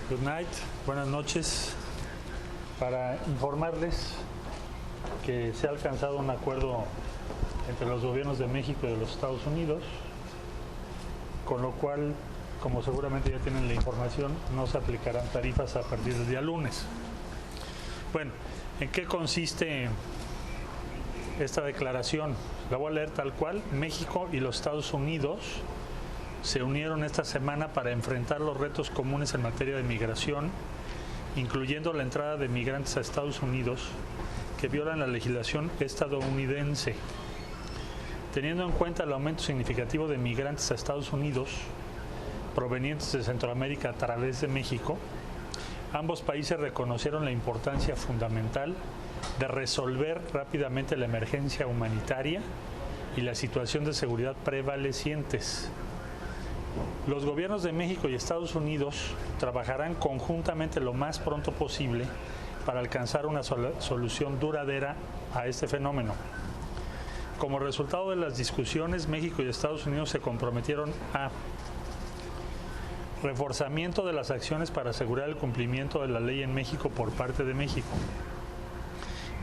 Good night, buenas noches. Para informarles que se ha alcanzado un acuerdo entre los gobiernos de México y de los Estados Unidos, con lo cual, como seguramente ya tienen la información, no se aplicarán tarifas a partir del día lunes. Bueno, ¿en qué consiste esta declaración? La voy a leer tal cual. México y los Estados Unidos se unieron esta semana para enfrentar los retos comunes en materia de migración, incluyendo la entrada de migrantes a Estados Unidos que violan la legislación estadounidense. Teniendo en cuenta el aumento significativo de migrantes a Estados Unidos provenientes de Centroamérica a través de México, ambos países reconocieron la importancia fundamental de resolver rápidamente la emergencia humanitaria y la situación de seguridad prevalecientes. Los gobiernos de México y Estados Unidos trabajarán conjuntamente lo más pronto posible para alcanzar una solución duradera a este fenómeno. Como resultado de las discusiones, México y Estados Unidos se comprometieron a reforzamiento de las acciones para asegurar el cumplimiento de la ley en México por parte de México.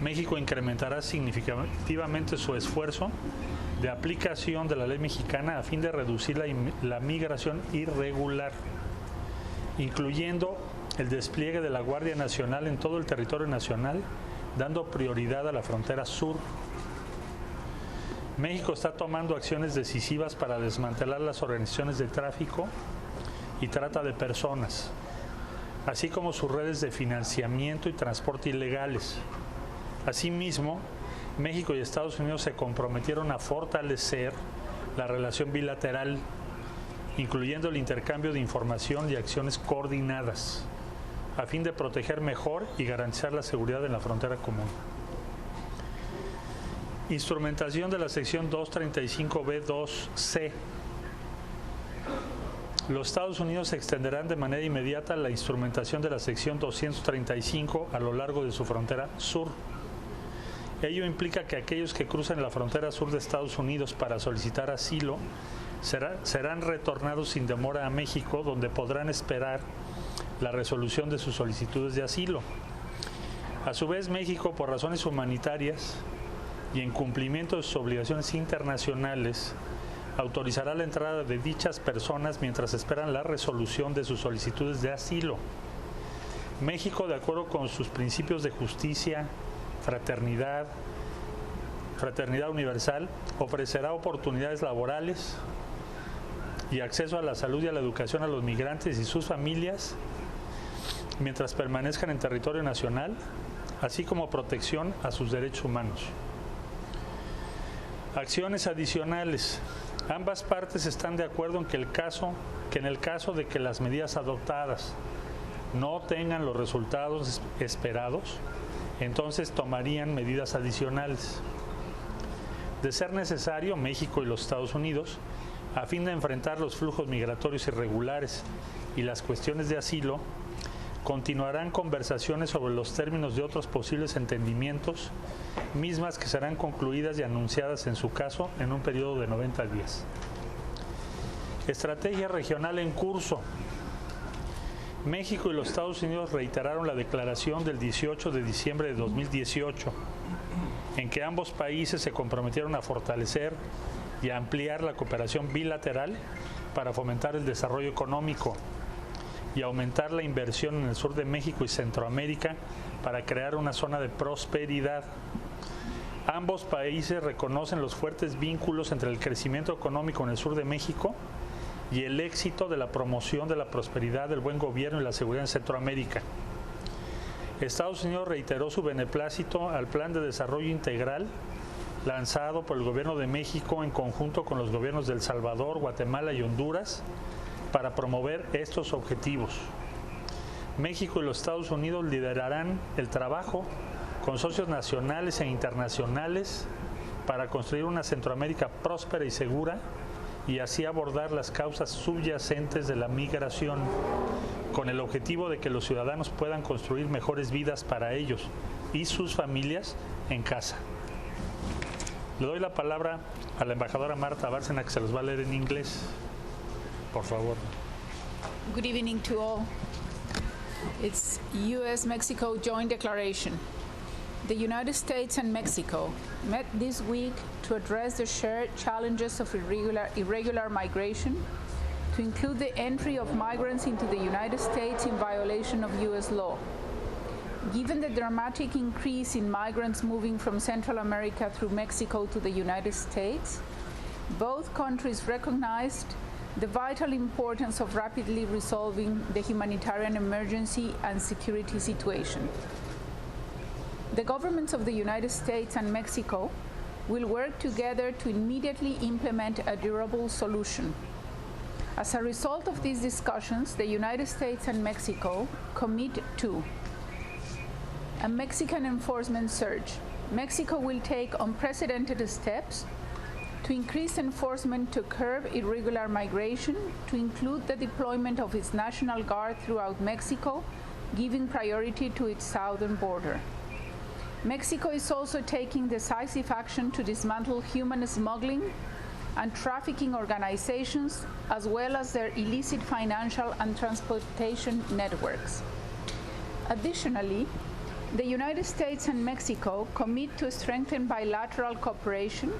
México incrementará significativamente su esfuerzo de aplicación de la ley mexicana a fin de reducir la migración irregular, incluyendo el despliegue de la Guardia Nacional en todo el territorio nacional, dando prioridad a la frontera sur. México está tomando acciones decisivas para desmantelar las organizaciones de tráfico y trata de personas, así como sus redes de financiamiento y transporte ilegales. Asimismo, México y Estados Unidos se comprometieron a fortalecer la relación bilateral, incluyendo el intercambio de información y acciones coordinadas, a fin de proteger mejor y garantizar la seguridad en la frontera común. Instrumentación de la sección 235B2C. Los Estados Unidos extenderán de manera inmediata la instrumentación de la sección 235 a lo largo de su frontera sur. Ello implica que aquellos que crucen la frontera sur de Estados Unidos para solicitar asilo serán retornados sin demora a México, donde podrán esperar la resolución de sus solicitudes de asilo. A su vez, México, por razones humanitarias y en cumplimiento de sus obligaciones internacionales, autorizará la entrada de dichas personas mientras esperan la resolución de sus solicitudes de asilo. México, de acuerdo con sus principios de justicia, fraternidad universal, ofrecerá oportunidades laborales y acceso a la salud y a la educación a los migrantes y sus familias mientras permanezcan en territorio nacional, así como protección a sus derechos humanos. Acciones adicionales. Ambas partes están de acuerdo en que en el caso de que las medidas adoptadas no tengan los resultados esperados, entonces tomarían medidas adicionales. De ser necesario, México y los Estados Unidos, a fin de enfrentar los flujos migratorios irregulares y las cuestiones de asilo, continuarán conversaciones sobre los términos de otros posibles entendimientos, mismas que serán concluidas y anunciadas en su caso en un periodo de 90 días. Estrategia regional en curso. México y los Estados Unidos reiteraron la declaración del 18 de diciembre de 2018, en que ambos países se comprometieron a fortalecer y a ampliar la cooperación bilateral para fomentar el desarrollo económico y aumentar la inversión en el sur de México y Centroamérica para crear una zona de prosperidad. Ambos países reconocen los fuertes vínculos entre el crecimiento económico en el sur de México y el éxito de la promoción de la prosperidad, el buen gobierno y la seguridad en Centroamérica. Estados Unidos reiteró su beneplácito al Plan de Desarrollo Integral lanzado por el Gobierno de México en conjunto con los gobiernos de El Salvador, Guatemala y Honduras para promover estos objetivos. México y los Estados Unidos liderarán el trabajo con socios nacionales e internacionales para construir una Centroamérica próspera y segura y así abordar las causas subyacentes de la migración, con el objetivo de que los ciudadanos puedan construir mejores vidas para ellos y sus familias en casa. Le doy la palabra a la embajadora Marta Bárcena, que se los va a leer en inglés. Por favor. Good evening to all. It's U.S.-Mexico Joint Declaration. The United States and Mexico met this week to address the shared challenges of irregular migration, to include the entry of migrants into the United States in violation of U.S. law. Given the dramatic increase in migrants moving from Central America through Mexico to the United States, both countries recognized the vital importance of rapidly resolving the humanitarian emergency and security situation. The governments of the United States and Mexico will work together to immediately implement a durable solution. As a result of these discussions, the United States and Mexico commit to a Mexican enforcement surge. Mexico will take unprecedented steps to increase enforcement to curb irregular migration, to include the deployment of its National Guard throughout Mexico, giving priority to its southern border. Mexico is also taking decisive action to dismantle human smuggling and trafficking organizations, as well as their illicit financial and transportation networks. Additionally, the United States and Mexico commit to strengthen bilateral cooperation,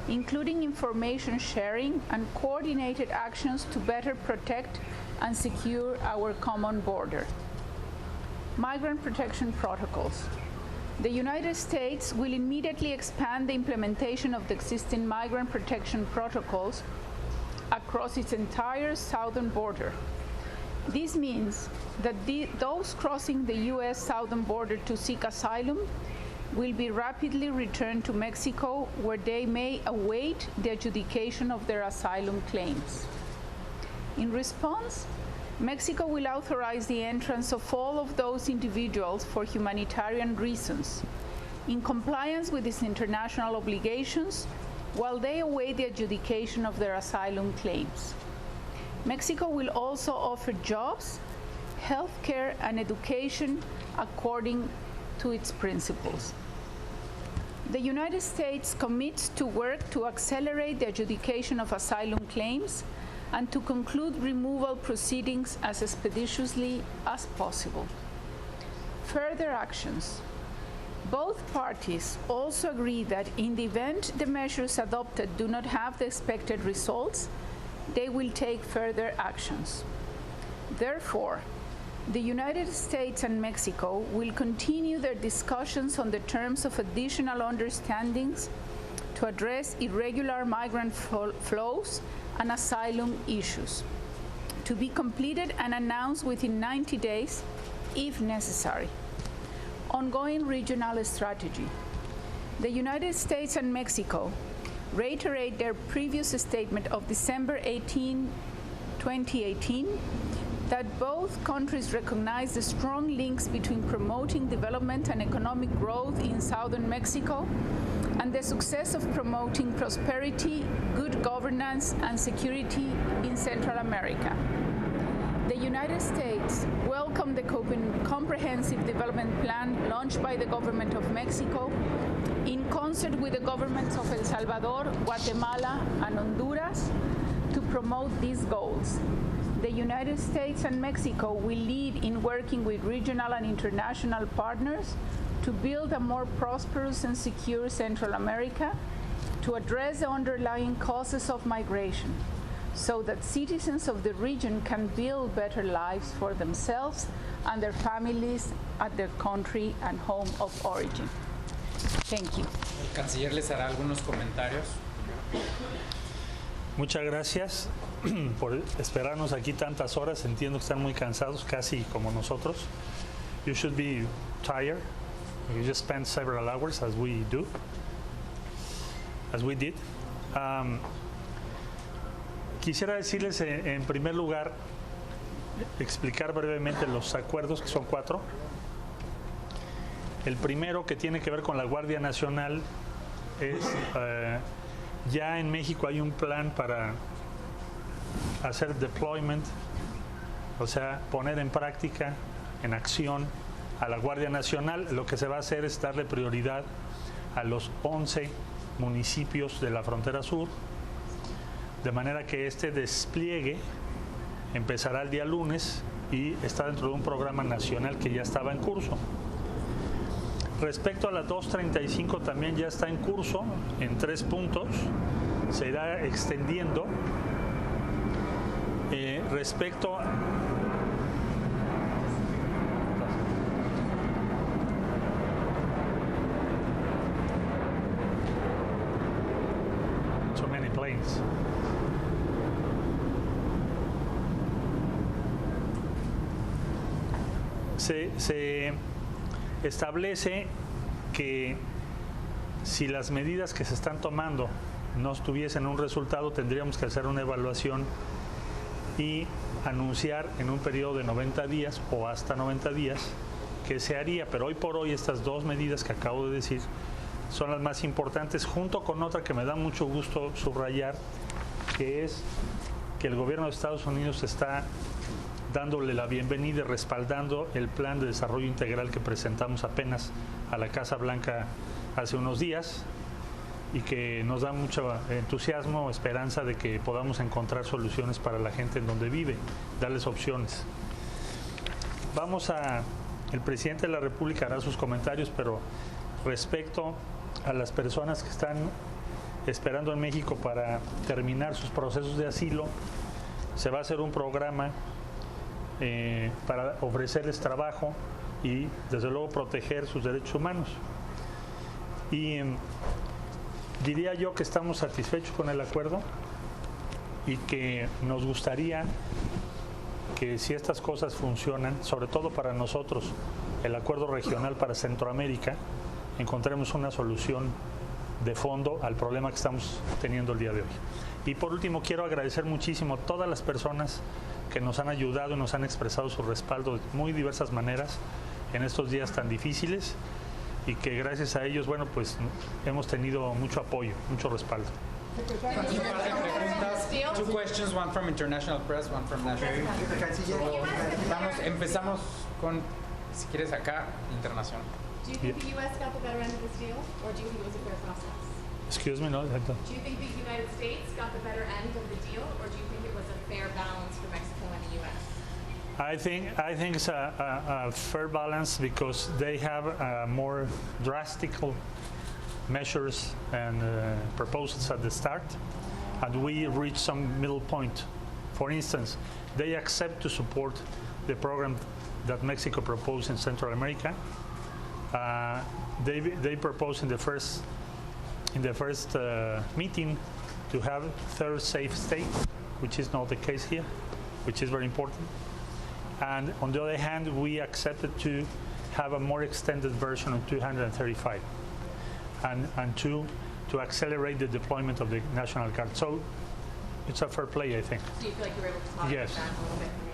including information sharing and coordinated actions to better protect and secure our common border. Migrant protection protocols. The United States will immediately expand the implementation of the existing migrant protection protocols across its entire southern border. This means that those crossing the U.S. southern border to seek asylum will be rapidly returned to Mexico, where they may await the adjudication of their asylum claims. In response, Mexico will authorize the entrance of all of those individuals for humanitarian reasons, in compliance with its international obligations, while they await the adjudication of their asylum claims. Mexico will also offer jobs, health care, and education according to its principles. The United States commits to work to accelerate the adjudication of asylum claims and to conclude removal proceedings as expeditiously as possible. Further actions. Both parties also agree that in the event the measures adopted do not have the expected results, they will take further actions. Therefore, the United States and Mexico will continue their discussions on the terms of additional understandings to address irregular migrant flows and asylum issues, to be completed and announced within 90 days, if necessary. Ongoing regional strategy. The United States and Mexico reiterate their previous statement of December 18, 2018, that both countries recognize the strong links between promoting development and economic growth in southern Mexico and the success of promoting prosperity, good governance, and security in Central America. The United States welcomed the Comprehensive Development Plan launched by the government of Mexico in concert with the governments of El Salvador, Guatemala, and Honduras to promote these goals. The United States and Mexico will lead in working with regional and international partners to build a more prosperous and secure Central America, to address the underlying causes of migration, so that citizens of the region can build better lives for themselves and their families at their country and home of origin. Thank you. El canciller les hará algunos comentarios. Muchas gracias por esperarnos aquí tantas horas. Entiendo que están muy cansados, casi como nosotros. You should be tired. You just spent several hours, as we did. Quisiera decirles, en primer lugar, explicar brevemente los acuerdos, que son 4. El primero, que tiene que ver con la Guardia Nacional, es ya en México hay un plan para hacer deployment, o sea, poner en práctica, en acción, a la Guardia Nacional. Lo que se va a hacer es darle prioridad a los 11 municipios de la frontera sur, de manera que este despliegue empezará el día lunes y está dentro de un programa nacional que ya estaba en curso. Respecto a la 235 también ya está en curso en 3 puntos, se irá extendiendo. Respecto a so many planes. Se establece que si las medidas que se están tomando no tuviesen un resultado, tendríamos que hacer una evaluación y anunciar en un periodo de 90 días o hasta 90 días qué se haría. Pero hoy por hoy estas 2 medidas que acabo de decir son las más importantes, junto con otra que me da mucho gusto subrayar, que es que el gobierno de Estados Unidos está dándole la bienvenida y respaldando el plan de desarrollo integral que presentamos apenas a la Casa Blanca hace unos días y que nos da mucho entusiasmo, esperanza de que podamos encontrar soluciones para la gente en donde vive, darles opciones. El presidente de la República hará sus comentarios, pero respecto a las personas que están esperando en México para terminar sus procesos de asilo, se va a hacer un programa para ofrecerles trabajo y desde luego proteger sus derechos humanos. Y diría yo que estamos satisfechos con el acuerdo y que nos gustaría que si estas cosas funcionan, sobre todo para nosotros, el acuerdo regional para Centroamérica, encontremos una solución de fondo al problema que estamos teniendo el día de hoy. Y por último, quiero agradecer muchísimo a todas las personas que nos han ayudado y nos han expresado su respaldo de muy diversas maneras en estos días tan difíciles y que gracias a ellos, bueno, pues hemos tenido mucho apoyo, mucho respaldo. Two questions, one from international press, one from national. Empezamos con, si quieres acá, internacional. Do you think the U.S. got the better end of this deal, or do you think it was a fair process? Excuse me, no? Do you think the United States got the better end of the deal, or do you think it was a fair balance for Mexico and the U.S.? I think it's a fair balance because they have more drastic measures and proposals at the start, and we reached some middle point. For instance, they accept to support the program that Mexico proposed in Central America. They proposed in the first meeting to have third safe state, which is not the case here, which is very important. And on the other hand, we accepted to have a more extended version of 235 and to accelerate the deployment of the National Guard. So it's a fair play, I think. Do you feel like you were able to talk Yes. about that a little bit for me?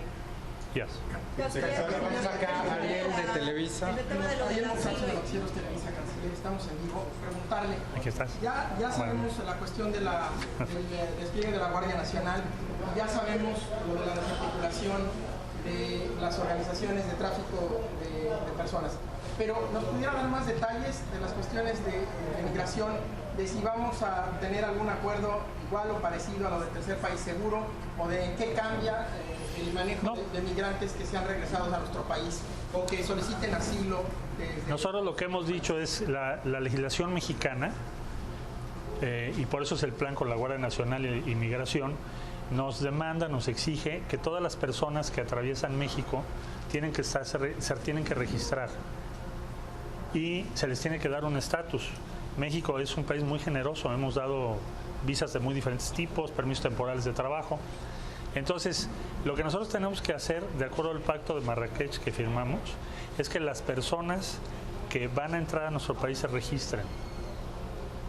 Yes. Vamos acá, Ariel de Televisa. Ariel González de Noticieros Televisa, Canciller, estamos en vivo. Preguntarle, Aquí estás. ya sabemos la cuestión del despliegue de la Guardia Nacional, ya sabemos lo de la desarticulación de las organizaciones de tráfico de personas, pero ¿nos pudiera dar más detalles de las cuestiones de migración, de si vamos a tener algún acuerdo igual o parecido a lo del tercer país seguro, o de qué cambia el manejo de migrantes que sean regresados a nuestro país o que soliciten asilo? Nosotros lo que hemos dicho es la legislación mexicana, y por eso es el plan con la Guardia Nacional y Migración, nos demanda, nos exige que todas las personas que atraviesan México tienen que registrar y se les tiene que dar un estatus. México es un país muy generoso, hemos dado visas de muy diferentes tipos, permisos temporales de trabajo. Entonces, lo que nosotros tenemos que hacer, de acuerdo al pacto de Marrakech que firmamos, es que las personas que van a entrar a nuestro país se registren.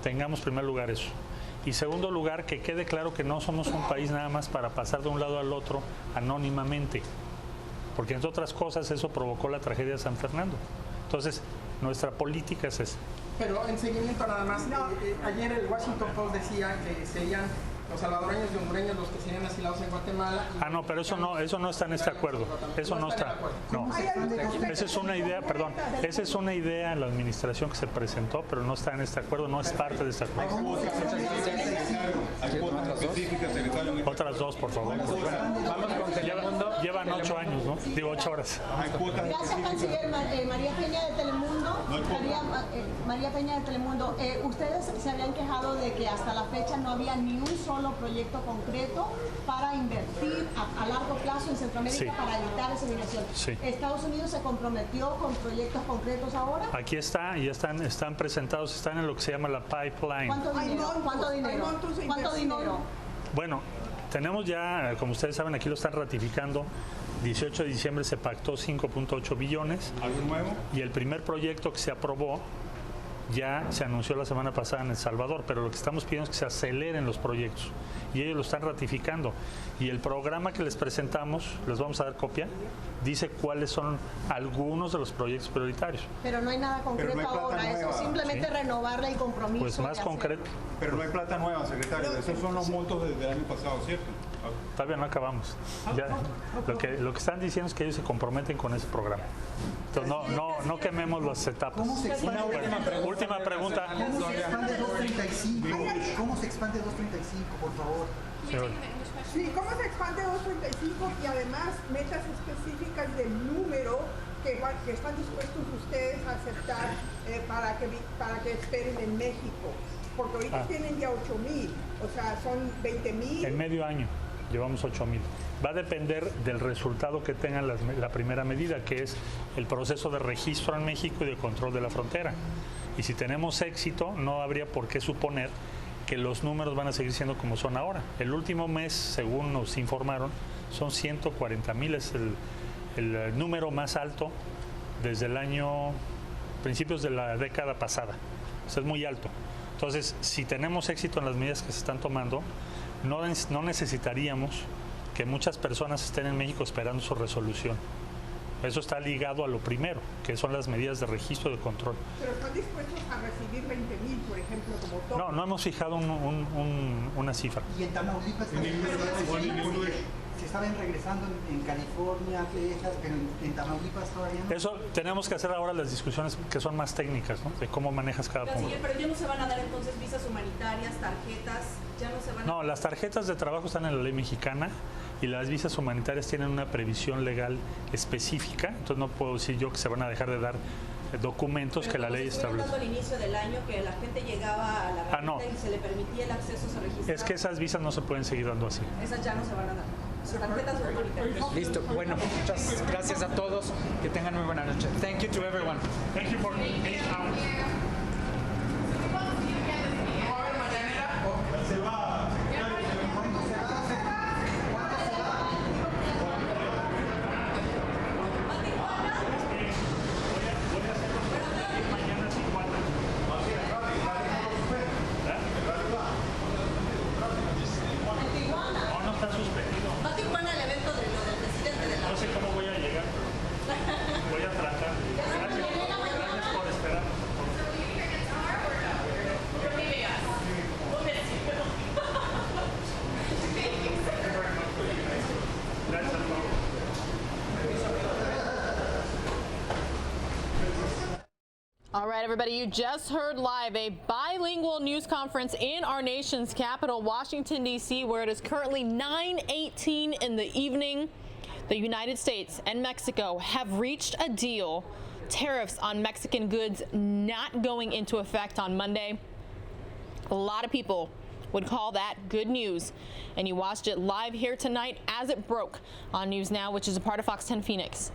Tengamos en primer lugar eso. Y segundo lugar, que quede claro que no somos un país nada más para pasar de un lado al otro anónimamente, porque entre otras cosas eso provocó la tragedia de San Fernando. Entonces, nuestra política es esa. Pero en seguimiento nada más, ayer el Washington Post decía que serían los salvadoreños y hondureños los que serían asilados en Guatemala. Ah, no, pero eso no está en este acuerdo. Eso no está. No. Esa es una idea, perdón. Esa es una idea en la administración que se presentó, pero no está en este acuerdo, no es parte de este acuerdo. Otras dos, por favor. Vamos con Telemundo. Llevan 8 años, ¿no? Digo, 8 horas. Gracias, canciller. María Peña de Telemundo. María Peña de Telemundo. Ustedes se habían quejado de que hasta la fecha no había ni un solo proyecto concreto para invertir a largo plazo en Centroamérica Sí. para evitar esa migración. Sí. ¿Estados Unidos se comprometió con proyectos concretos ahora? Aquí está, y están presentados, están en lo que se llama la pipeline. ¿Cuánto dinero? ¿Cuánto dinero? ¿Cuánto dinero? Bueno, tenemos ya, como ustedes saben, aquí lo están ratificando. 18 de diciembre se pactó 5.8 billones. ¿Algo nuevo? Y el primer proyecto que se aprobó ya se anunció la semana pasada en El Salvador, pero lo que estamos pidiendo es que se aceleren los proyectos y ellos lo están ratificando. Y el programa que les presentamos, les vamos a dar copia, dice cuáles son algunos de los proyectos prioritarios. Pero no hay nada concreto no hay plata ahora, nueva. eso simplemente Sí. renovarle el compromiso. Pues más de concreto. Pero no hay plata nueva, secretario. Esos son los montos del año pasado, ¿cierto? Todavía no acabamos. Ya, lo que están diciendo es que ellos se comprometen con ese programa. Entonces no quememos las etapas. ¿Cómo se expande? Última pregunta. ¿Cómo se expande 235? ¿Cómo se expande 235, por favor? Señor. Sí, ¿cómo se expande 235 y además metas específicas del número que están dispuestos ustedes a aceptar para que esperen en México? Porque ahorita tienen ya 8,000, o sea, son 20,000. En medio año llevamos 8,000. Va a depender del resultado que tenga la primera medida, que es el proceso de registro en México y de control de la frontera. Y si tenemos éxito, no habría por qué suponer que los números van a seguir siendo como son ahora. El último mes, según nos informaron, son 140,000, es el número más alto desde el año, principios de la década pasada. O sea, es muy alto. Entonces, si tenemos éxito en las medidas que se están tomando, no necesitaríamos que muchas personas estén en México esperando su resolución. Eso está ligado a lo primero, que son las medidas de registro y de control. Pero están dispuestos a recibir 20,000, por ejemplo, como todo. No hemos fijado una cifra. Y en Tamaulipas se estaban regresando en California, Texas, pero en Tamaulipas todavía no. Eso tenemos que hacer ahora las discusiones que son más técnicas, ¿no? De cómo manejas cada punto. Canciller, pero ya no se van a dar entonces visas humanitarias, tarjetas, ya no se van a... No, las tarjetas de trabajo están en la ley mexicana y las visas humanitarias tienen una previsión legal específica, entonces no puedo decir yo que se van a dejar de dar documentos Pero que la ley establece. Pero al inicio del año que la gente llegaba a la garita no. y se le permitía el acceso, se registraba. Es que esas visas no se pueden seguir dando así. Esas ya no se van a dar. Tarjetas autoritarias. Listo. Bueno, muchas gracias a todos. Que tengan muy buena noche. Thank you to everyone. Thank you for being out. ¿Va a Tijuana el evento del presidente de la... No sé cómo voy a llegar. Voy a tratar. Gracias por esperar. Gracias a todos. All right, everybody, you just heard live a bilingual news conference in our nation's capital, Washington, D.C., where it is currently 9:18 in the evening. The United States and Mexico have reached a deal. Tariffs on Mexican goods not going into effect on Monday. A lot of people would call that good news. And you watched it live here tonight as it broke on News Now, which is a part of Fox 10 Phoenix.